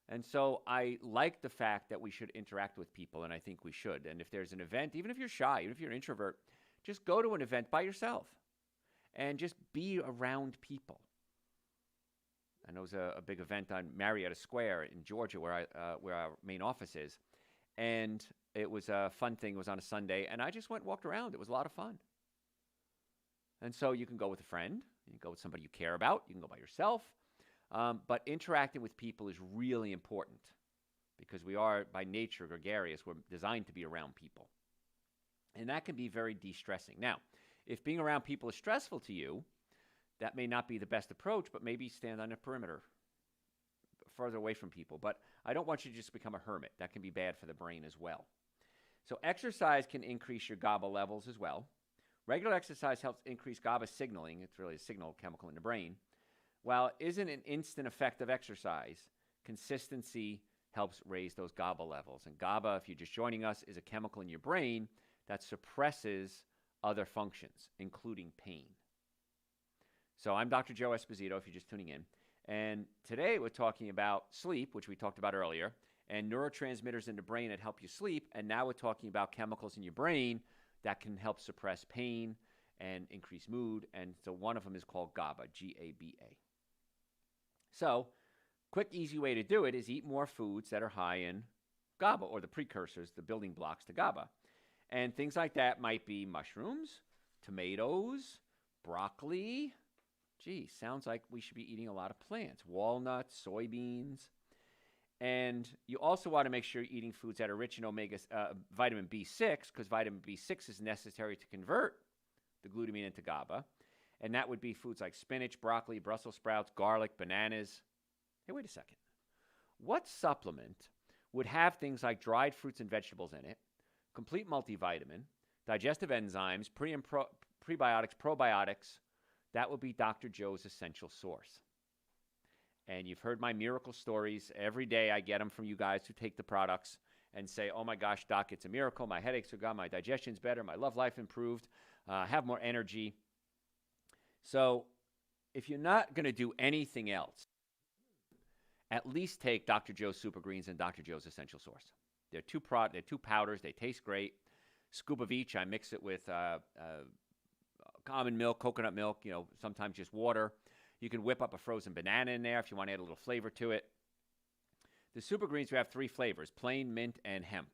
And so I like the fact that we should interact with people, and I think we should. And if there's an event, even if you're shy, even if you're an introvert, just go to an event by yourself and just be around people. I know there's a big event on Marietta Square in Georgia where our main office is. And it was a fun thing. It was on a Sunday. And I just went and walked around. It was a lot of fun. And so you can go with a friend. You can go with somebody you care about. You can go by yourself. But interacting with people is really important because we are, by nature, gregarious. We're designed to be around people. And that can be very de-stressing. Now, if being around people is stressful to you, that may not be the best approach, but maybe stand on a perimeter further away from people. But I don't want you to just become a hermit. That can be bad for the brain as well. So exercise can increase your GABA levels as well. Regular exercise helps increase GABA signaling. It's really a signal chemical in the brain. While it isn't an instant effect of exercise, consistency helps raise those GABA levels. And GABA, if you're just joining us, is a chemical in your brain that suppresses other functions, including pain. So I'm Dr. Joe Esposito, if you're just tuning in. And today we're talking about sleep, which we talked about earlier, and neurotransmitters in the brain that help you sleep. And now we're talking about chemicals in your brain that can help suppress pain and increase mood. And so one of them is called GABA, G-A-B-A. So quick, easy way to do it is eat more foods that are high in GABA, or the precursors, the building blocks to GABA. And things like that might be mushrooms, tomatoes, broccoli. Gee, sounds like we should be eating a lot of plants. Walnuts, soybeans. And you also want to make sure you're eating foods that are rich in vitamin B6, because vitamin B6 is necessary to convert the glutamine into GABA. And that would be foods like spinach, broccoli, Brussels sprouts, garlic, bananas. Hey, wait a second. What supplement would have things like dried fruits and vegetables in it, complete multivitamin, digestive enzymes, prebiotics, probiotics? That would be Dr. Joe's Essential Source. And you've heard my miracle stories. Every day I get them from you guys who take the products and say, oh my gosh, Doc, it's a miracle. My headaches are gone. My digestion's better. My love life improved. I have more energy. So if you're not going to do anything else, at least take Dr. Joe's Super Greens and Dr. Joe's Essential Source. They're two powders. They taste great. Scoop of each. I mix it with almond milk, coconut milk, sometimes just water. You can whip up a frozen banana in there if you want to add a little flavor to it. The Super Greens, we have 3 flavors, plain, mint, and hemp.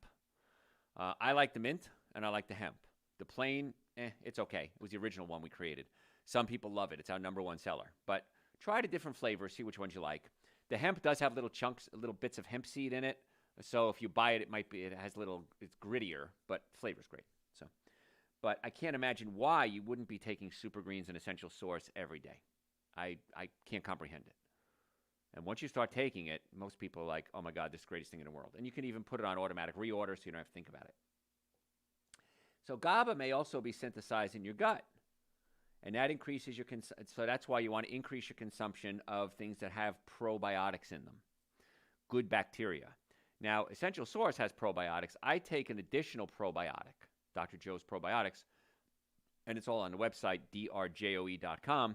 I like the mint, and I like the hemp. The plain, it's okay. It was the original one we created. Some people love it. It's our #1 seller. But try the different flavors, see which ones you like. The hemp does have little chunks, little bits of hemp seed in it. So if you buy it, it has it's grittier, but flavor's great. So, but I can't imagine why you wouldn't be taking Super Greens and Essential Source every day. I can't comprehend it. And once you start taking it, most people are like, oh my God, this is the greatest thing in the world. And you can even put it on automatic reorder so you don't have to think about it. So GABA may also be synthesized in your gut. And that increases your so that's why you want to increase your consumption of things that have probiotics in them, good bacteria. Now, Essential Source has probiotics. I take an additional probiotic, Dr. Joe's Probiotics, and it's all on the website, drjoe.com,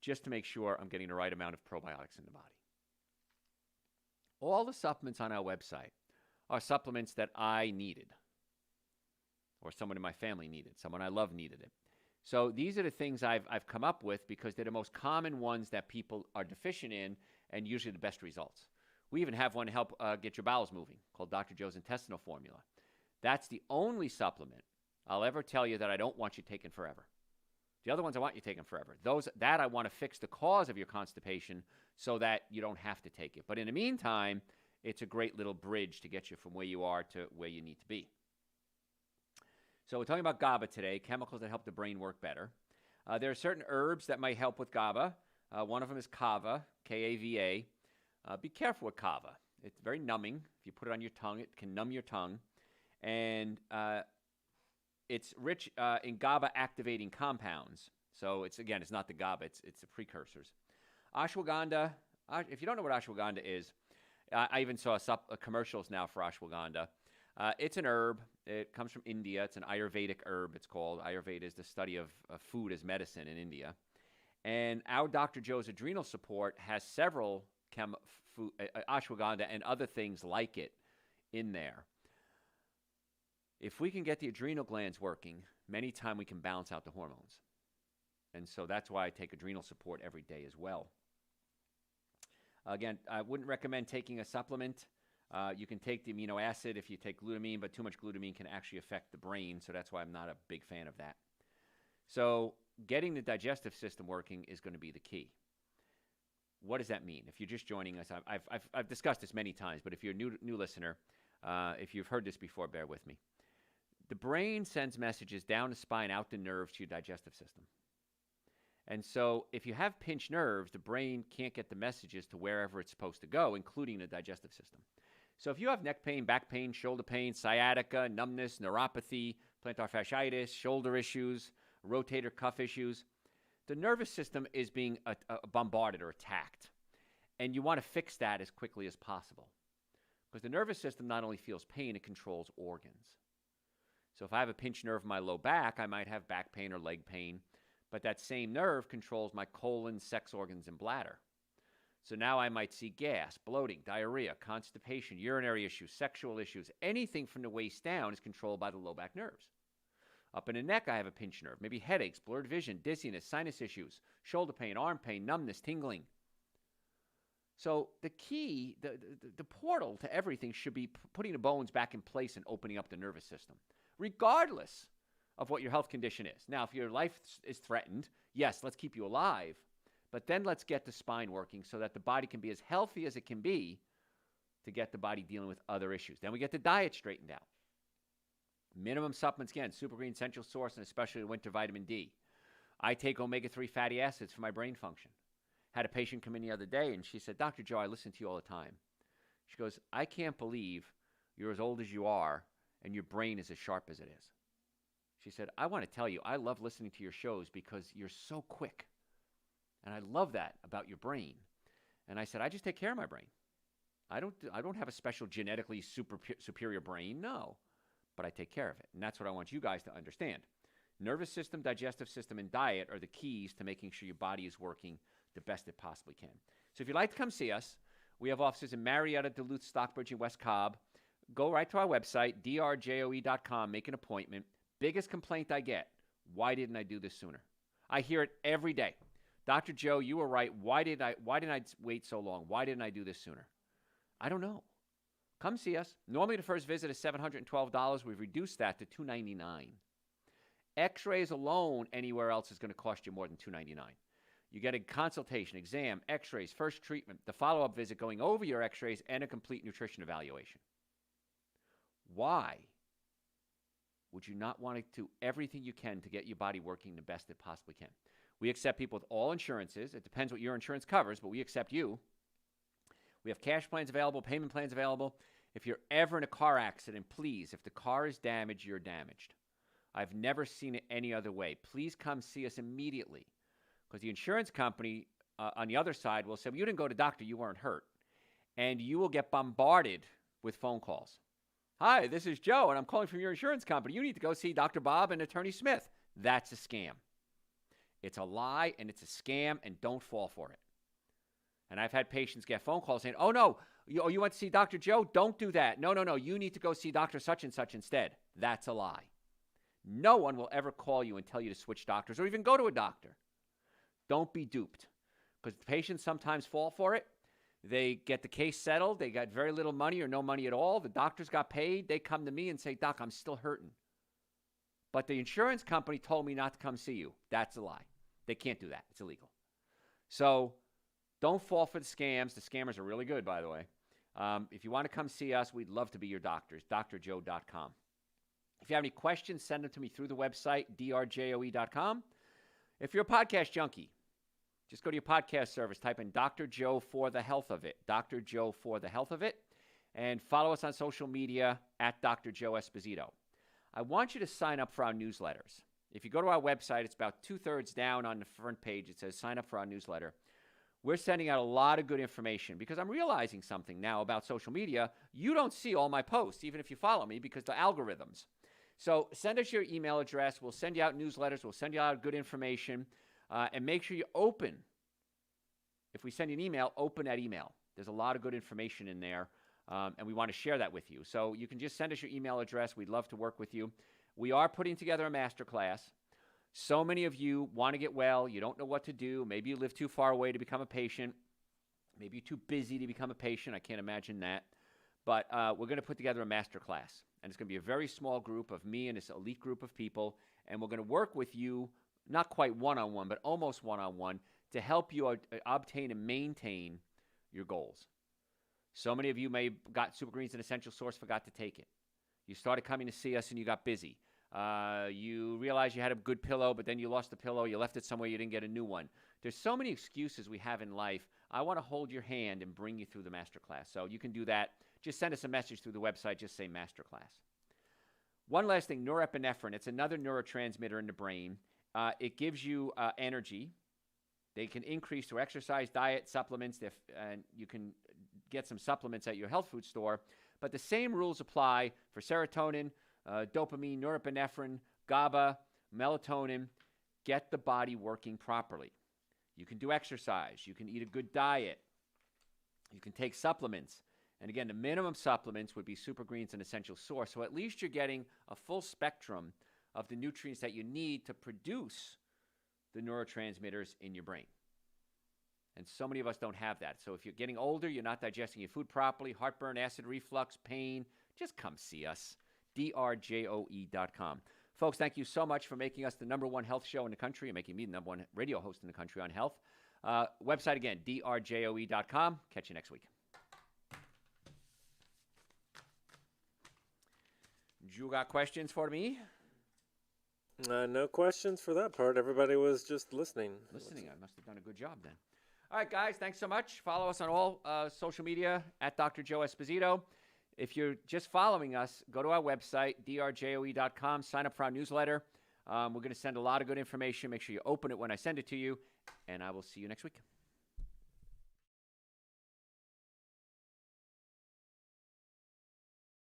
just to make sure I'm getting the right amount of probiotics in the body. All the supplements on our website are supplements that I needed, or someone in my family needed, someone I love needed it. So these are the things I've come up with because they're the most common ones that people are deficient in and usually the best results. We even have one to help get your bowels moving called Dr. Joe's Intestinal Formula. That's the only supplement I'll ever tell you that I don't want you taking forever. The other ones I want you taking forever. That I want to fix the cause of your constipation so that you don't have to take it. But in the meantime, it's a great little bridge to get you from where you are to where you need to be. So we're talking about GABA today, chemicals that help the brain work better. There are certain herbs that might help with GABA. One of them is kava, K-A-V-A. Be careful with kava. It's very numbing. If you put it on your tongue, it can numb your tongue. And it's rich in GABA-activating compounds. So it's not the GABA. It's the precursors. Ashwagandha. If you don't know what ashwagandha is, I even saw commercials now for ashwagandha. It's an herb. It comes from India. It's an Ayurvedic herb, it's called. Ayurveda is the study of food as medicine in India. And our Dr. Joe's Adrenal Support has several ashwagandha and other things like it in there. If we can get the adrenal glands working, many times we can balance out the hormones. And so that's why I take Adrenal Support every day as well. Again, I wouldn't recommend taking a supplement. You can take the amino acid if you take glutamine, but too much glutamine can actually affect the brain, so that's why I'm not a big fan of that. So getting the digestive system working is going to be the key. What does that mean? If you're just joining us, I've discussed this many times, but if you're a new listener, if you've heard this before, bear with me. The brain sends messages down the spine, out the nerves to your digestive system. And so if you have pinched nerves, the brain can't get the messages to wherever it's supposed to go, including the digestive system. So if you have neck pain, back pain, shoulder pain, sciatica, numbness, neuropathy, plantar fasciitis, shoulder issues, rotator cuff issues, the nervous system is being bombarded or attacked. And you want to fix that as quickly as possible. Because the nervous system not only feels pain, it controls organs. So if I have a pinched nerve in my low back, I might have back pain or leg pain. But that same nerve controls my colon, sex organs, and bladder. So now I might see gas, bloating, diarrhea, constipation, urinary issues, sexual issues. Anything from the waist down is controlled by the low back nerves. Up in the neck, I have a pinched nerve, maybe headaches, blurred vision, dizziness, sinus issues, shoulder pain, arm pain, numbness, tingling. So the key, the portal to everything should be putting the bones back in place and opening up the nervous system, regardless of what your health condition is. Now, if your life is threatened, yes, let's keep you alive. But then let's get the spine working so that the body can be as healthy as it can be to get the body dealing with other issues. Then we get the diet straightened out. Minimum supplements, again, Super Green, Essential Source, and especially winter vitamin D. I take omega-3 fatty acids for my brain function. Had a patient come in the other day, and she said, Dr. Joe, I listen to you all the time. She goes, I can't believe you're as old as you are and your brain is as sharp as it is. She said, I want to tell you, I love listening to your shows because you're so quick. And I love that about your brain. And I said, I just take care of my brain. I don't have a special genetically superior brain, no. But I take care of it. And that's what I want you guys to understand. Nervous system, digestive system, and diet are the keys to making sure your body is working the best it possibly can. So if you'd like to come see us, we have offices in Marietta, Duluth, Stockbridge, and West Cobb. Go right to our website, drjoe.com, make an appointment. Biggest complaint I get, why didn't I do this sooner? I hear it every day. Dr. Joe, you were right. Why didn't I wait so long? Why didn't I do this sooner? I don't know. Come see us. Normally the first visit is $712. We've reduced that to $299. X-rays alone anywhere else is going to cost you more than $299. You get a consultation, exam, x-rays, first treatment, the follow-up visit going over your x-rays, and a complete nutrition evaluation. Why would you not want to do everything you can to get your body working the best it possibly can? We accept people with all insurances. It depends what your insurance covers, but we accept you. We have cash plans available, payment plans available. If you're ever in a car accident, please, if the car is damaged, you're damaged. I've never seen it any other way. Please come see us immediately, because the insurance company on the other side will say, well, you didn't go to doctor, you weren't hurt. And you will get bombarded with phone calls. Hi, this is Joe, and I'm calling from your insurance company. You need to go see Dr. Bob and Attorney Smith. That's a scam. It's a lie, and it's a scam, and don't fall for it. And I've had patients get phone calls saying, oh, no, you went to see Dr. Joe? Don't do that. No, you need to go see Dr. Such and Such instead. That's a lie. No one will ever call you and tell you to switch doctors or even go to a doctor. Don't be duped, because patients sometimes fall for it. They get the case settled. They got very little money or no money at all. The doctors got paid. They come to me and say, Doc, I'm still hurting. But the insurance company told me not to come see you. That's a lie. They can't do that. It's illegal. So don't fall for the scams. The scammers are really good, by the way. If you want to come see us, we'd love to be your doctors, drjoe.com. If you have any questions, send them to me through the website, drjoe.com. If you're a podcast junkie, just go to your podcast service, type in Dr. Joe for the health of it, Dr. Joe for the health of it, and follow us on social media at Dr. Joe Esposito. I want you to sign up for our newsletters. If you go to our website, it's about 2/3 down on the front page. It says sign up for our newsletter. We're sending out a lot of good information because I'm realizing something now about social media. You don't see all my posts, even if you follow me, because the algorithms. So send us your email address. We'll send you out newsletters. We'll send you out good information. And make sure you open. If we send you an email, open that email. There's a lot of good information in there, and we want to share that with you. So you can just send us your email address. We'd love to work with you. We are putting together a masterclass. So many of you want to get well. You don't know what to do. Maybe you live too far away to become a patient. Maybe you're too busy to become a patient. I can't imagine that. But we're going to put together a masterclass, and it's going to be a very small group of me and this elite group of people, and we're going to work with you, not quite one-on-one, but almost one-on-one, to help you obtain and maintain your goals. So many of you may have got Super Greens, an essential source, forgot to take it. You started coming to see us and you got busy. You realized you had a good pillow, but then you lost the pillow. You left it somewhere. You didn't get a new one. There's so many excuses we have in life. I want to hold your hand and bring you through the masterclass. So you can do that. Just send us a message through the website. Just say masterclass. One last thing, norepinephrine. It's another neurotransmitter in the brain. It gives you energy. They can increase through exercise, diet, supplements, and you can get some supplements at your health food store. But the same rules apply for serotonin, dopamine, norepinephrine, GABA, melatonin. Get the body working properly. You can do exercise. You can eat a good diet. You can take supplements. And again, the minimum supplements would be Super Greens, an essential source. So at least you're getting a full spectrum of the nutrients that you need to produce the neurotransmitters in your brain. And so many of us don't have that. So if you're getting older, you're not digesting your food properly, heartburn, acid reflux, pain, just come see us. drjoe.com. Folks, thank you so much for making us the #1 health show in the country and making me the #1 radio host in the country on health. Website again, drjoe.com. Catch you next week. You got questions for me? No questions for that part. Everybody was just listening. Listening. I must have done a good job then. All right, guys, thanks so much. Follow us on all social media at Dr. Joe Esposito. If you're just following us, go to our website, drjoe.com. Sign up for our newsletter. We're going to send a lot of good information. Make sure you open it when I send it to you, and I will see you next week.